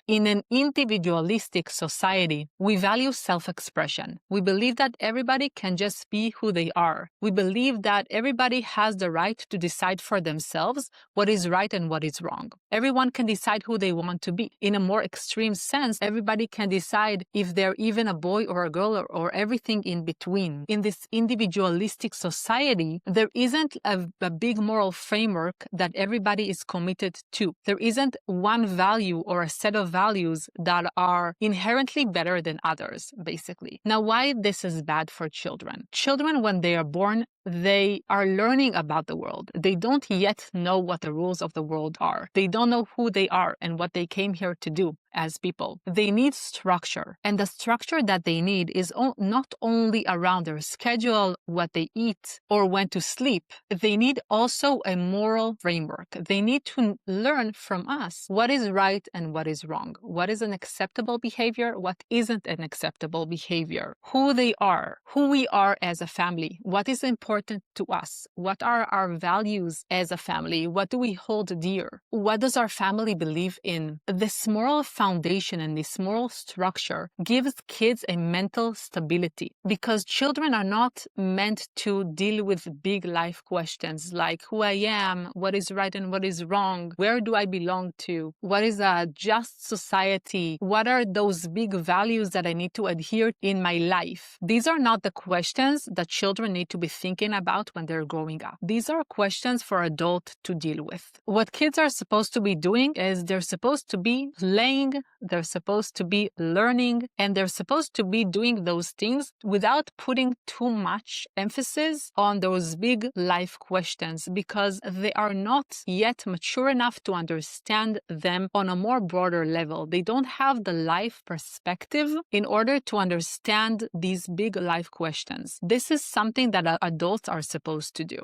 In an individualistic society, we value self-expression. We believe that everybody can just be who they are. We believe that everybody has the right to decide for themselves what is right and what is wrong. Everyone can decide who they want to be. In a more extreme sense, everybody can decide if they're even a boy or a girl or everything in between. In this individualistic society, there isn't a big moral framework that everybody is committed to. There isn't one value or a set of values that are inherently better than others, basically. Now, why this is bad for children? Children, when they are born, they are learning about the world. They don't yet know what the rules of the world are. They don't know who they are and what they came here to do as people. They need structure. And the structure that they need is not only around their schedule, what they eat, or when to sleep. They need also a moral framework. They need to learn from us what is right and what is wrong. What is an acceptable behavior? What isn't an acceptable behavior? Who they are, who we are as a family, what is important to us, what are our values as a family, what do we hold dear, what does our family believe in. This moral foundation and this moral structure gives kids a mental stability, because children are not meant to deal with big life questions like who I am, what is right and what is wrong, where do I belong to, what is a just society, what are those big values that I need to adhere in my life. These are not the questions that children need to be thinking about when they're growing up. These are questions for adults to deal with. What kids are supposed to be doing is they're supposed to be playing, they're supposed to be learning, and they're supposed to be doing those things without putting too much emphasis on those big life questions, because they are not yet mature enough to understand them on a more broader level. They don't have the life perspective in order to understand these big life questions. This is something that adults are supposed to do.